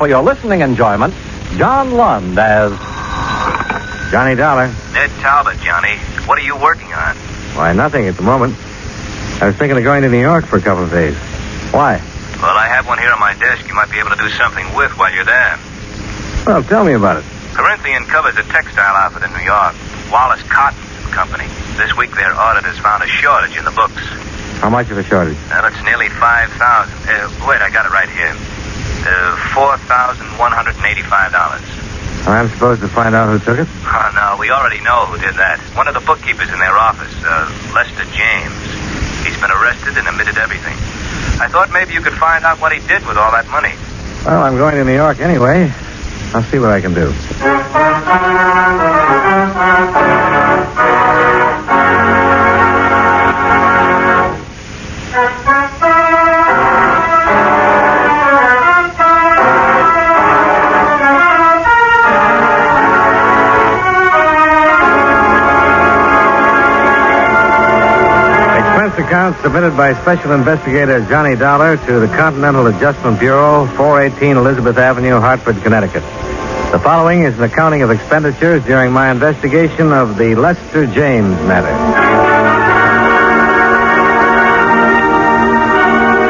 for your listening enjoyment, John Lund as Johnny Dollar. Ned Talbot, Johnny. What are you working on? Why, nothing at the moment. I was thinking of going to New York for a couple of days. Why? Well, I have one here on my desk you might be able to do something with while you're there. Well, tell me about it. Corinthian covers a textile outfit in New York. Wallace Cotton and Company. This week their auditors found a shortage in the books. How much of a shortage? Well, it's nearly 5,000. Wait, I got it right here. $4,185. I'm supposed to find out who took it? Oh, no, we already know who did that. One of the bookkeepers in their office, Lester James. He's been arrested and admitted everything. I thought maybe you could find out what he did with all that money. Well, I'm going to New York anyway. I'll see what I can do. Account submitted by Special Investigator Johnny Dollar to the Continental Adjustment Bureau, 418 Elizabeth Avenue, Hartford, Connecticut. The following is an accounting of expenditures during my investigation of the Lester James matter.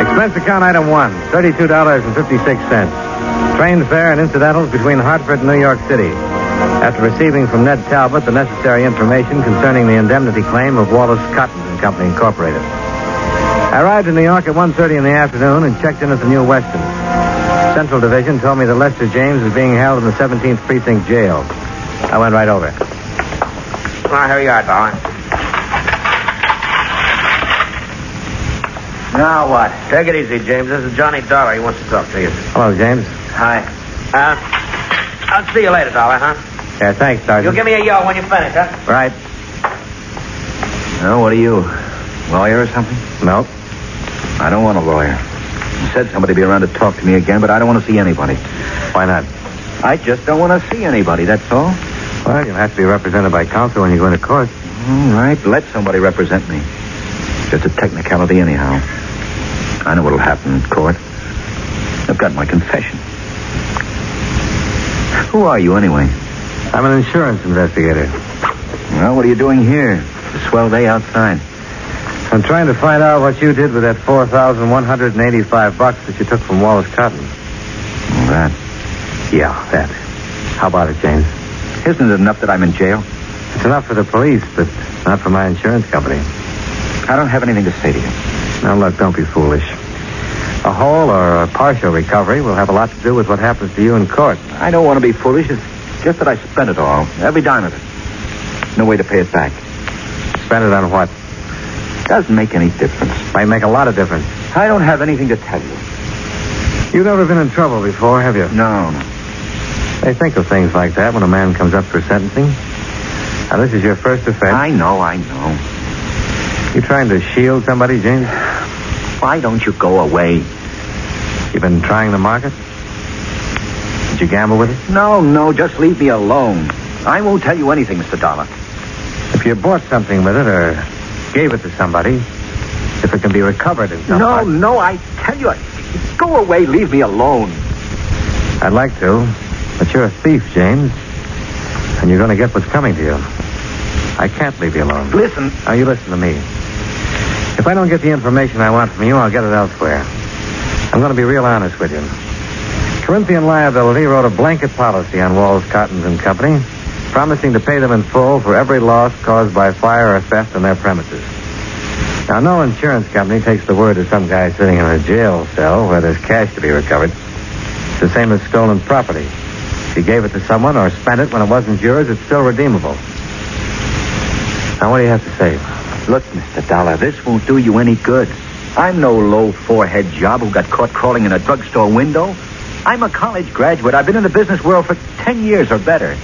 Expense account item 1, $32.56. Train fare and incidentals between Hartford and New York City. After receiving from Ned Talbot the necessary information concerning the indemnity claim of Wallace Cotton and Company, Incorporated. I arrived in New York at 1:30 in the afternoon and checked in at the New Weston. Central Division told me that Lester James was being held in the 17th Precinct Jail. I went right over. Well, here you are, Dollar. Now what? Take it easy, James. This is Johnny Dollar. He wants to talk to you. Hello, James. Hi. I'll see you later, Dollar, huh? Yeah, thanks, Sergeant. You'll give me a yell when you finish, huh? Right. Well, what are you? Lawyer or something? Nope. I don't want a lawyer. You said somebody would be around to talk to me again, but I don't want to see anybody. Why not? I just don't want to see anybody, that's all. Well, you'll have to be represented by counsel when you go into court. All right, let somebody represent me. Just a technicality anyhow. I know what'll happen in court. I've got my confession. Who are you, anyway? I'm an insurance investigator. Well, what are you doing here? It's a swell day outside. I'm trying to find out what you did with that $4,185 that you took from Wallace Cotton. Well, that? Yeah, that. How about it, James? Isn't it enough that I'm in jail? It's enough for the police, but not for my insurance company. I don't have anything to say to you. Now, look, don't be foolish. A whole or a partial recovery will have a lot to do with what happens to you in court. I don't want to be foolish. It's just that I spent it all. Every dime of it. No way to pay it back. Spend it on what? Doesn't make any difference. Might make a lot of difference. I don't have anything to tell you. You've never been in trouble before, have you? No. They think of things like that when a man comes up for sentencing. Now, this is your first offense. I know. You trying to shield somebody, James? Why don't you go away? You've been trying the market? Did you gamble with it? No, just leave me alone. I won't tell you anything, Mr. Dollar. If you bought something with it or gave it to somebody, if it can be recovered in some way. No, I tell you, go away, leave me alone. I'd like to, but you're a thief, James, and you're going to get what's coming to you. I can't leave you alone. Listen. Now, you listen to me. If I don't get the information I want from you, I'll get it elsewhere. I'm going to be real honest with you. Corinthian Liability wrote a blanket policy on Wallace Cotton and Company, promising to pay them in full for every loss caused by fire or theft on their premises. Now, no insurance company takes the word of some guy sitting in a jail cell where there's cash to be recovered. It's the same as stolen property. If you gave it to someone or spent it when it wasn't yours, it's still redeemable. Now, what do you have to say? Look, Mr. Dollar, this won't do you any good. I'm no low-forehead job who got caught crawling in a drugstore window. I'm a college graduate. I've been in the business world for 10 years or better.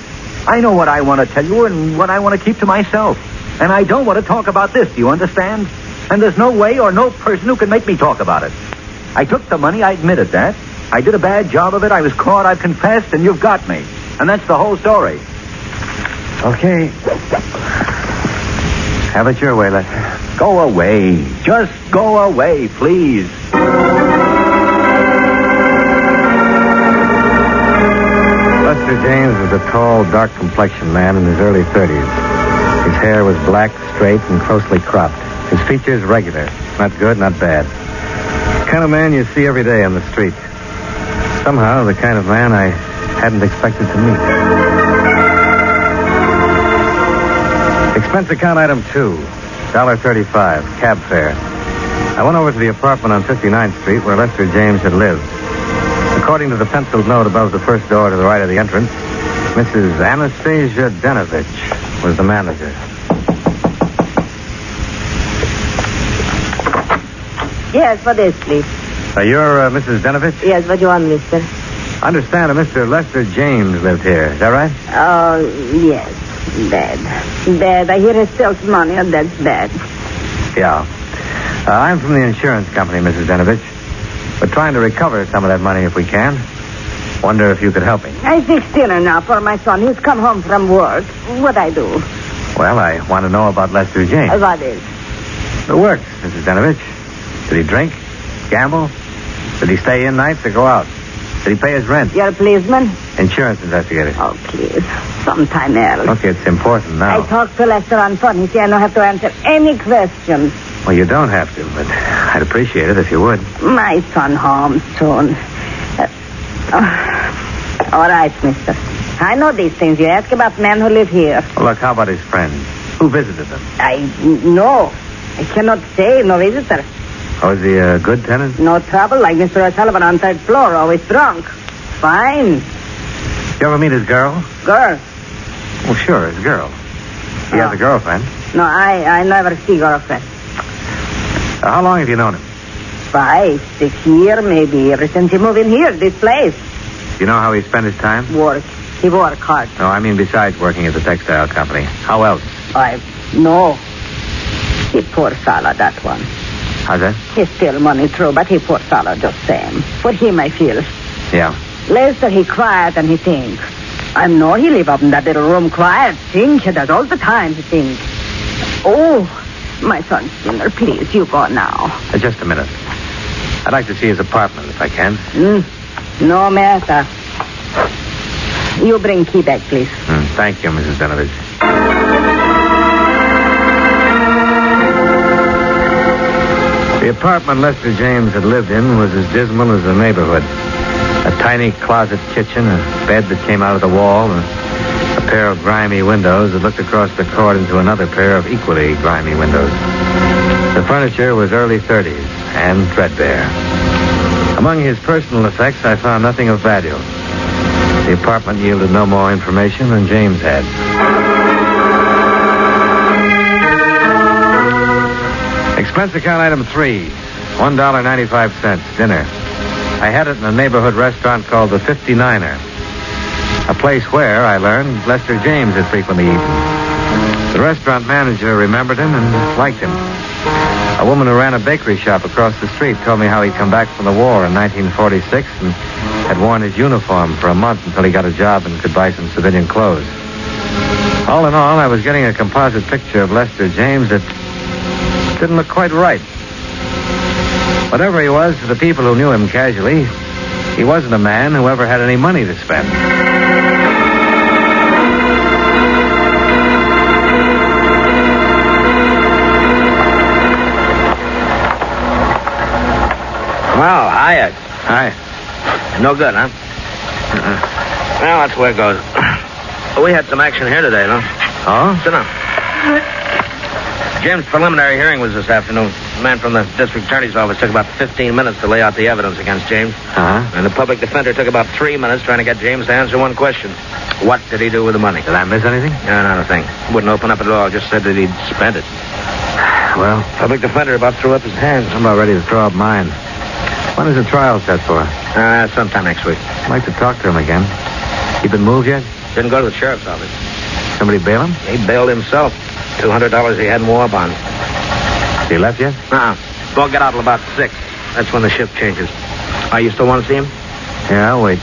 I know what I want to tell you and what I want to keep to myself. And I don't want to talk about this, do you understand? And there's no way or no person who can make me talk about it. I took the money, I admitted that. I did a bad job of it, I was caught, I've confessed, and you've got me. And that's the whole story. Okay. Have it your way, Lester. Go away. Just go away, please. Lester James was a tall, dark-complexioned man in his early 30s. His hair was black, straight, and closely cropped. His features regular. Not good, not bad. The kind of man you see every day on the street. Somehow, the kind of man I hadn't expected to meet. Expense account item 2, $1.35, cab fare. I went over to the apartment on 59th Street where Lester James had lived. According to the penciled note above the first door to the right of the entrance, Mrs. Anastasia Denovich was the manager. Yes, for this, please. You're Mrs. Denovich? Yes, what do you want, mister? I understand that Mr. Lester James lived here. Is that right? Oh, yes. Bad. Bad. I hear he steals money, and that's bad. Yeah. I'm from the insurance company, Mrs. Denovich. We're trying to recover some of that money if we can. Wonder if you could help me. I fixed dinner now for my son. He's come home from work. What I do? Well, I want to know about Lester James. What is? The works, Mrs. Denovich. Did he drink? Gamble? Did he stay in nights or go out? Did he pay his rent? You're a policeman? Insurance investigator. Oh, please. Sometime else. Okay, it's important now. I talked to Lester on phone. He said I don't have to answer any questions. Well, you don't have to, but I'd appreciate it if you would. My son home soon. All right, mister. I know these things. You ask about men who live here. Well, look, how about his friends? Who visited them? No. I cannot say. No visitor. Oh, is he a good tenant? No trouble, like Mr. O'Sullivan on third floor, always drunk. Fine. You ever meet his girl? Girl? Well, sure, his girl. He has a girlfriend. No, I never see girlfriend. How long have you known him? 5, 6 years, maybe, ever since he moved in here, this place. Do you know how he spent his time? Work. He work hard. No, I mean besides working at the textile company. How else? No. He poor fellow, that one. How's that? He steal money, true, but he poor fellow just same. For him, I feel. Yeah. Lester, he quiet and he think. I know he live up in that little room quiet. Think, he does all the time, he think. Oh, my son's dinner, please, you go now. Just a minute. I'd like to see his apartment, if I can. No matter. You bring key back, please. Thank you, Mrs. Denovich. The apartment Lester James had lived in was as dismal as the neighborhood. A tiny closet kitchen, a bed that came out of the wall, and a pair of grimy windows that looked across the court into another pair of equally grimy windows. The furniture was early 30s and threadbare. Among his personal effects, I found nothing of value. The apartment yielded no more information than James had. Expense account item 3, $1.95, dinner. I had it in a neighborhood restaurant called the 59er. A place where, I learned, Lester James had frequently eaten. The restaurant manager remembered him and liked him. A woman who ran a bakery shop across the street told me how he'd come back from the war in 1946 and had worn his uniform for a month until he got a job and could buy some civilian clothes. All in all, I was getting a composite picture of Lester James that didn't look quite right. Whatever he was to the people who knew him casually, he wasn't a man who ever had any money to spend. Well, hiya. Hi. No good, huh? Well, that's the way it goes. We had some action here today, no? Oh? Sit down. Jim's preliminary hearing was this afternoon. The man from the district attorney's office took about 15 minutes to lay out the evidence against James. Uh-huh. And the public defender took about 3 minutes trying to get James to answer one question. What did he do with the money? Did I miss anything? No, not a thing. Wouldn't open up at all. Just said that he'd spent it. Well, Public defender about threw up his hands. I'm about ready to throw up mine. When is the trial set for? Sometime next week. I'd like to talk to him again. He been moved yet? Didn't go to the sheriff's office. Somebody bail him? He bailed himself. $200 he had in war bonds. He left yet? Won't get out till about 6. That's when the shift changes. You still want to see him? Yeah, I'll wait.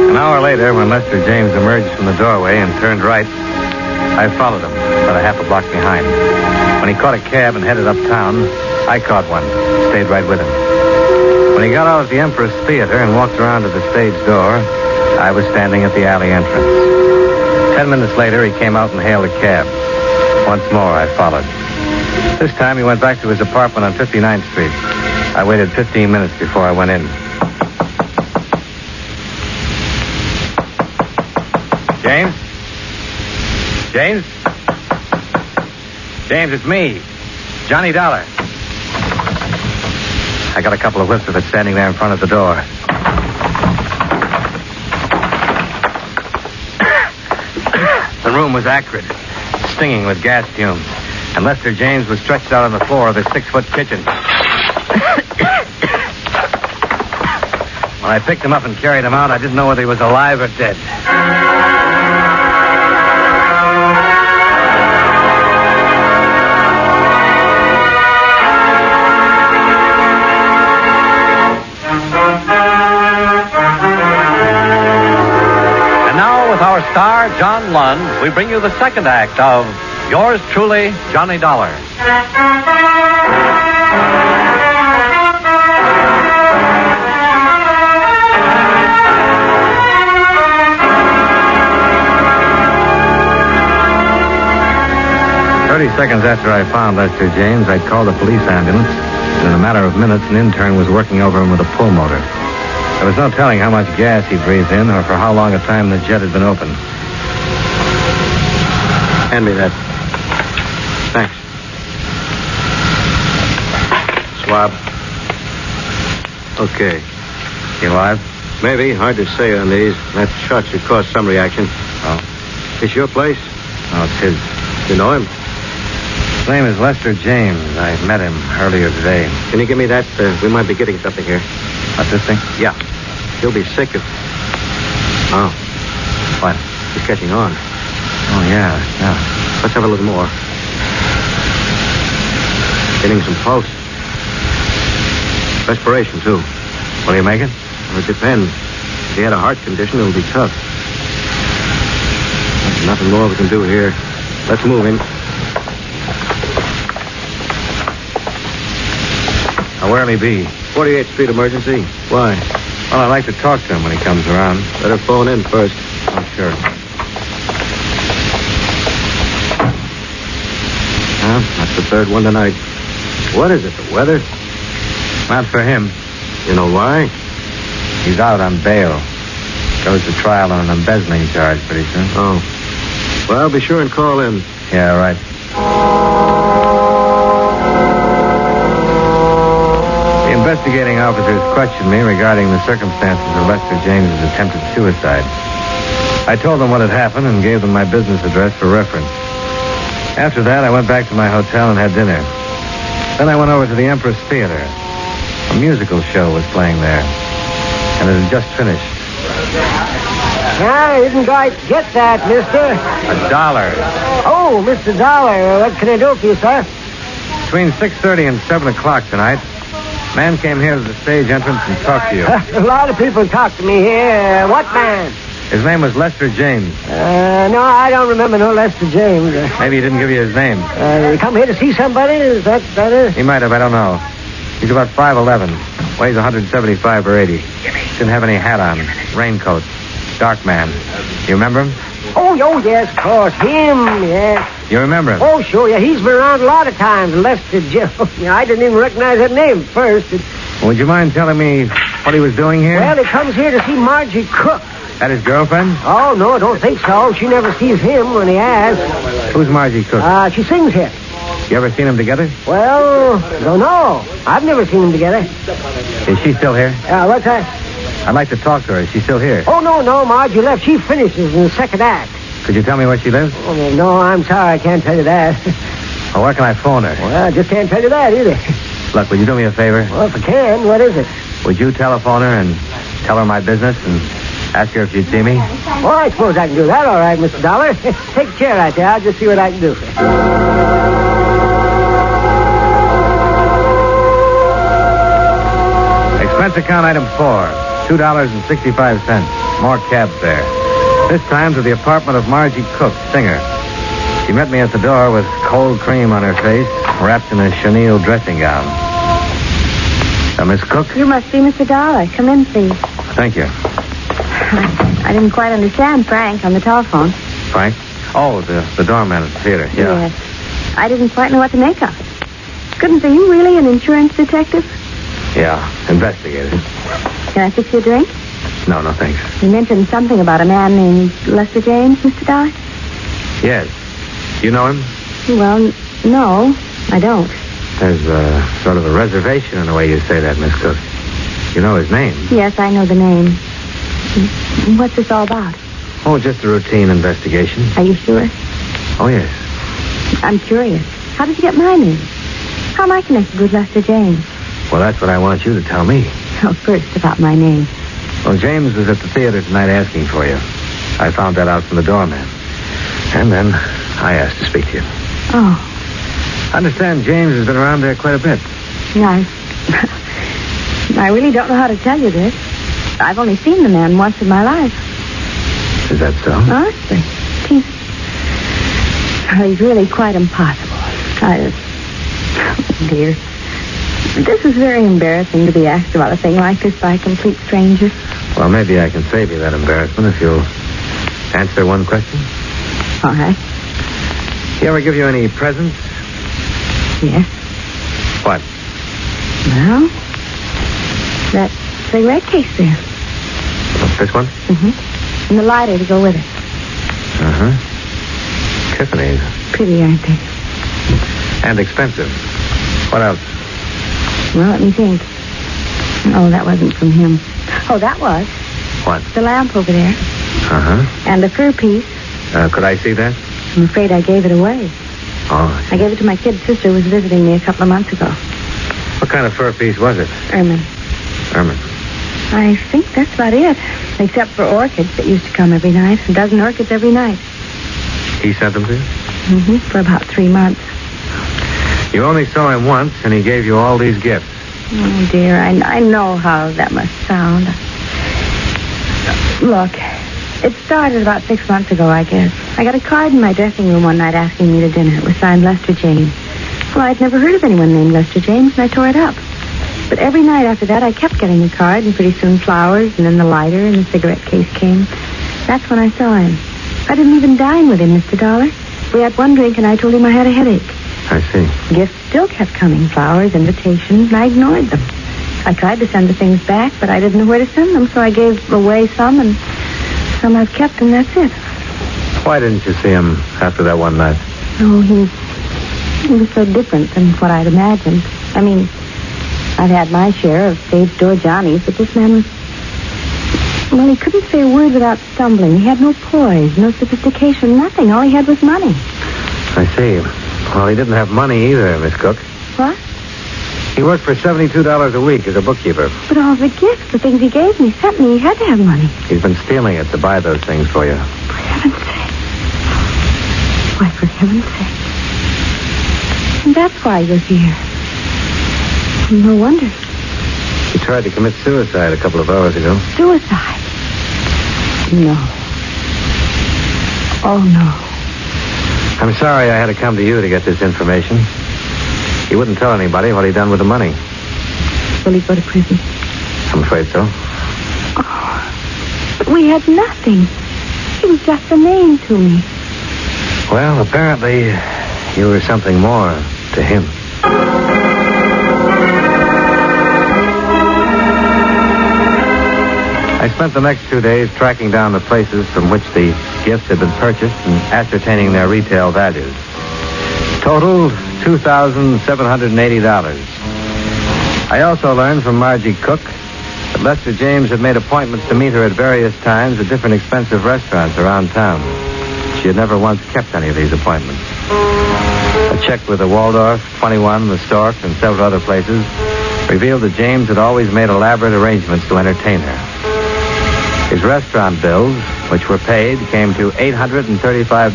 An hour later, when Lester James emerged from the doorway and turned right, I followed him about a half a block behind. When he caught a cab and headed uptown, I caught one. Stayed right with him. When he got out at the Empress Theater and walked around to the stage door, I was standing at the alley entrance. 10 minutes later, he came out and hailed a cab. Once more, I followed. This time, he went back to his apartment on 59th Street. I waited 15 minutes before I went in. James? James? James, it's me. Johnny Dollar. I got a couple of whiffs of it standing there in front of the door. The room was acrid, stinging with gas fumes, and Lester James was stretched out on the floor of his 6-foot kitchen. When I picked him up and carried him out, I didn't know whether he was alive or dead. With our star, John Lund, we bring you the second act of Yours Truly, Johnny Dollar. Seconds after I found Lester James, I'd called a police ambulance, and in a matter of minutes, an intern was working over him with a pull motor. There was no telling how much gas he breathed in or for how long a time the jet had been open. Hand me that. Thanks. Swab. Okay. You alive? Maybe. Hard to say on these. That shot should cause some reaction. Oh. This your place? Oh, it's his. You know him? His name is Lester James. I met him earlier today. Can you give me that? We might be getting something here. What's this thing? Yeah. He'll be sick if... Oh. What? He's catching on. Oh, yeah. Let's have a little more. Getting some pulse. Respiration, too. Will he make it? Well, it depends. If he had a heart condition, it'll be tough. There's nothing more we can do here. Let's move in. Now, where'll he be? 48th Street emergency. Why? Well, I'd like to talk to him when he comes around. Better phone in first. Oh, sure. Well, that's the third one tonight. What is it, the weather? Not for him. You know why? He's out on bail. Goes to trial on an embezzling charge pretty soon. Oh. Well, be sure and call in. Yeah, right. The investigating officers questioned me regarding the circumstances of Lester James's attempted suicide. I told them what had happened and gave them my business address for reference. After that, I went back to my hotel and had dinner. Then I went over to the Empress Theater. A musical show was playing there, and it had just finished. I didn't quite get that, mister. $1. Oh, Mr. Dollar, what can I do for you, sir? Between 6:30 and 7 o'clock tonight, a man came here to the stage entrance and talked to you. A lot of people talk to me here. What man? His name was Lester James. No, I don't remember no Lester James. Maybe he didn't give you his name. You come here to see somebody? Is that it? He might have, I don't know. He's about 5'11", weighs 175 or 80. Didn't have any hat on, raincoat, dark man. You remember him? Oh, yes, of course. Him, yes. You remember him? Oh, sure, yeah. He's been around a lot of times, Lester Joe. I didn't even recognize that name at first. Would you mind telling me what he was doing here? Well, he comes here to see Margie Cook. That his girlfriend? Oh, no, I don't think so. She never sees him when he asks. Who's Margie Cook? She sings here. You ever seen them together? Well, don't know. I've never seen them together. Is she still here? What's that? I'd like to talk to her. Is she still here? Oh, no, Margie left. She finishes in the second act. Could you tell me where she lives? Oh, no, I'm sorry. I can't tell you that. Well, where can I phone her? Well, I just can't tell you that either. Look, would you do me a favor? Well, if I can, what is it? Would you telephone her and tell her my business and ask her if she'd see me? Well, I suppose I can do that all right, Mr. Dollar. Take a chair right there. I'll just see what I can do. Expense account item 4, $2.65. More cab fare. This time to the apartment of Margie Cook, singer. She met me at the door with cold cream on her face, wrapped in a chenille dressing gown. Miss Cook? You must be Mr. Dollar. Come in, please. Thank you. I didn't quite understand Frank on the telephone. Frank? Oh, the doorman at the theater. Yeah. Yes. I didn't quite know what to make of. Goodness, are you really an insurance detective? Yeah, investigator. Can I fix you a drink? No, thanks. You mentioned something about a man named Lester James, Mr. Dollar? Yes. You know him? Well, no, I don't. There's sort of a reservation in the way you say that, Miss Cook. You know his name? Yes, I know the name. What's this all about? Oh, just a routine investigation. Are you sure? Oh, yes. I'm curious. How did you get my name? How am I connected with Lester James? Well, that's what I want you to tell me. Oh, first, about my name. Well, James was at the theater tonight asking for you. I found that out from the doorman. And then I asked to speak to you. Oh. I understand James has been around there quite a bit. I really don't know how to tell you this. I've only seen the man once in my life. Is that so? Honestly. He's really quite impossible. Dear. This is very embarrassing to be asked about a thing like this by a complete stranger. Well, maybe I can save you that embarrassment if you'll answer one question. All right. He ever give you any presents? Yes. What? Well, that cigarette case there. This one? Mm-hmm. And the lighter to go with it. Uh-huh. Tiffany's. Pretty, aren't they? And expensive. What else? Well, let me think. Oh, that wasn't from him. Oh, that was. What? The lamp over there. Uh-huh. And the fur piece. Could I see that? I'm afraid I gave it away. Oh. I gave it to my kid sister who was visiting me a couple of months ago. What kind of fur piece was it? Ermine. I think that's about it. Except for orchids that used to come every night. A dozen orchids every night. He sent them to you? Mm-hmm. For about 3 months. You only saw him once, and he gave you all these gifts. Oh, dear. I know how that must sound. Look, it started about 6 months ago, I guess. I got a card in my dressing room one night asking me to dinner. It was signed Lester James. Well, I'd never heard of anyone named Lester James, and I tore it up. But every night after that, I kept getting the card, and pretty soon flowers, and then the lighter, and the cigarette case came. That's when I saw him. I didn't even dine with him, Mr. Dollar. We had one drink, and I told him I had a headache. I see. Gifts still kept coming, flowers, invitations, and I ignored them. I tried to send the things back, but I didn't know where to send them, so I gave away some, and some I've kept, and that's it. Why didn't you see him after that one night? Oh, he was so different than what I'd imagined. I mean, I've had my share of stage door Johnnies, but this man was... Well, he couldn't say a word without stumbling. He had no poise, no sophistication, nothing. All he had was money. I see. Well, he didn't have money either, Miss Cook. What? He worked for $72 a week as a bookkeeper. But all the gifts, the things he gave me, sent me, he had to have money. He's been stealing it to buy those things for you. For heaven's sake. Why, for heaven's sake. And that's why you're here. No wonder. He tried to commit suicide a couple of hours ago. Suicide? No. Oh, no. I'm sorry I had to come to you to get this information. He wouldn't tell anybody what he'd done with the money. Will he go to prison? I'm afraid so. Oh, but we had nothing. He was just a name to me. Well, apparently you were something more to him. I spent the next 2 days tracking down the places from which the gifts had been purchased and ascertaining their retail values. Totaled $2,780. I also learned from Margie Cook that Lester James had made appointments to meet her at various times at different expensive restaurants around town. She had never once kept any of these appointments. A check with the Waldorf, 21, the Stork, and several other places revealed that James had always made elaborate arrangements to entertain her. His restaurant bills, which were paid, came to $835.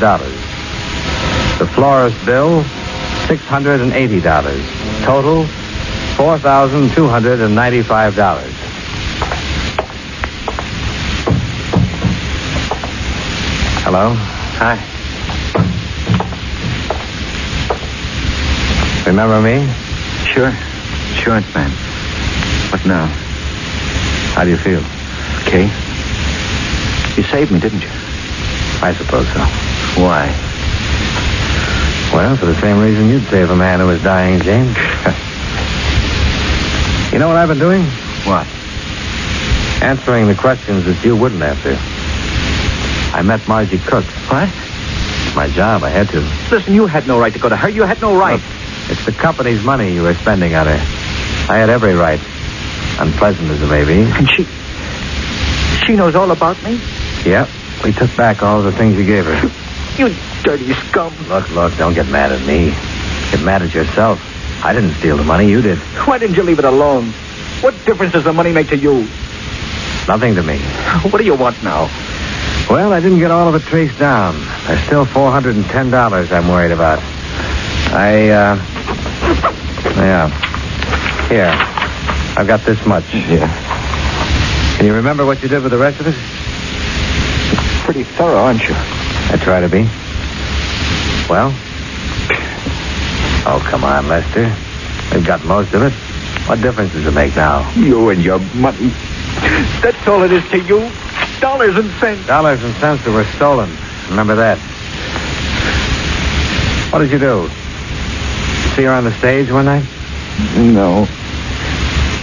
The florist bill, $680. Total, $4,295. Hello? Hi. Remember me? Sure. Insurance man. What now? How do you feel? Okay. You saved me, didn't you? I suppose so. Why? Well, for the same reason you'd save a man who was dying, James. You know what I've been doing? What? Answering the questions that you wouldn't answer. I met Margie Cook. What? It's my job. I had to. Listen, you had no right to go to her. You had no right. Look, it's the company's money you were spending on her. I had every right. Unpleasant as it may be. And she knows all about me? Yep. We took back all the things you gave her. You dirty scum. Look, don't get mad at me. Get mad at yourself. I didn't steal the money. You did. Why didn't you leave it alone? What difference does the money make to you? Nothing to me. What do you want now? Well, I didn't get all of it traced down. There's still $410 I'm worried about. Yeah. Here. I've got this much. Yeah. Can you remember what you did with the rest of it? Pretty thorough, aren't you? I try to be. Well? Oh, come on, Lester. We've got most of it. What difference does it make now? You and your money. That's all it is to you. Dollars and cents. Dollars and cents that were stolen. Remember that. What did you do? See her on the stage one night? No.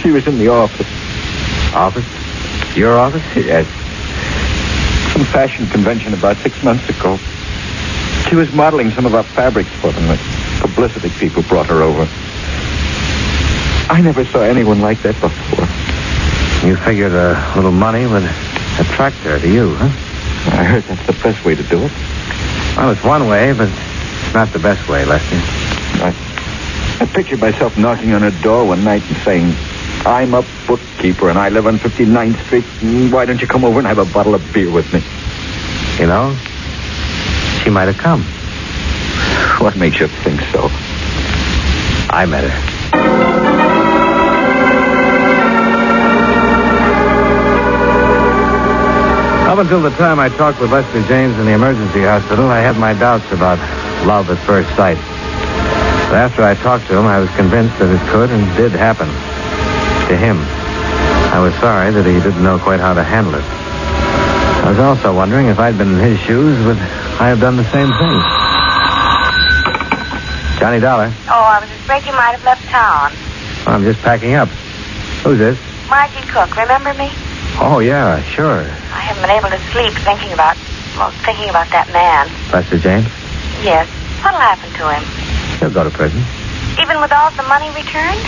She was in the office. Office? Your office? Yes. Some fashion convention about 6 months ago. She was modeling some of our fabrics for them. The publicity people brought her over. I never saw anyone like that before. You figured a little money would attract her to you, huh? I heard that's the best way to do it. Well, it's one way, but it's not the best way, Lester. I pictured myself knocking on her door one night and saying, I'm a bookkeeper and I live on 59th Street. Why don't you come over and have a bottle of beer with me? You know, she might have come. What makes you think so? I met her. Up until the time I talked with Lester James in the emergency hospital, I had my doubts about love at first sight. But after I talked to him, I was convinced that it could and did happen. To him. I was sorry that he didn't know quite how to handle it. I was also wondering if I'd been in his shoes, would I have done the same thing? Johnny Dollar. Oh, I was afraid you might have left town. Well, I'm just packing up. Who's this? Margie Cook, remember me? Oh, yeah, sure. I haven't been able to sleep thinking about that man. Lester James? Yes. What'll happen to him? He'll go to prison. Even with all the money returned?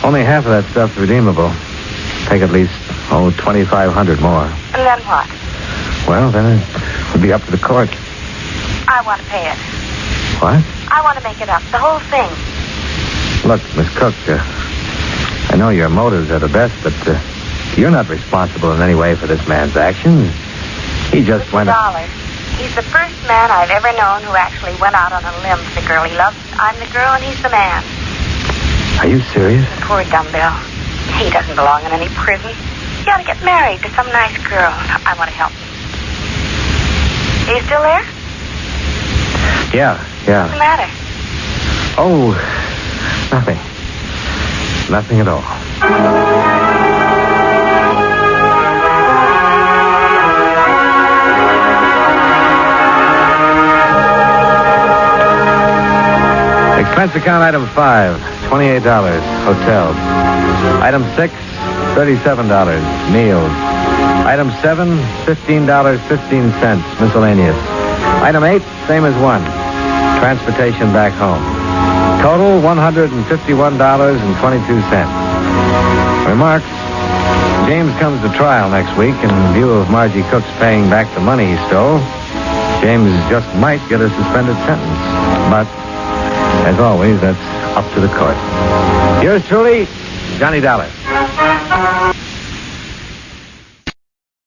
Only half of that stuff's redeemable. Take at least, $2,500 more. And then what? Well, then it would be up to the court. I want to pay it. What? I want to make it up, the whole thing. Look, Miss Cook, I know your motives are the best, but you're not responsible in any way for this man's actions. He just went... $50. He's the first man I've ever known who actually went out on a limb for the girl he loves. I'm the girl and he's the man. Are you serious? Poor dumbbell. He doesn't belong in any prison. He ought to get married to some nice girl. I want to help him. Are you still there? Yeah. What's the matter? Oh, nothing. Nothing at all. Expense account item 5, $28, hotel. Item 6, $37, meals. Item 7, $15.15, miscellaneous. Item 8, same as 1, transportation back home. Total, $151.22. Remarks, James comes to trial next week in view of Margie Cook's paying back the money he stole. James just might get a suspended sentence, but... as always, that's up to the court. Yours truly, Johnny Dollar.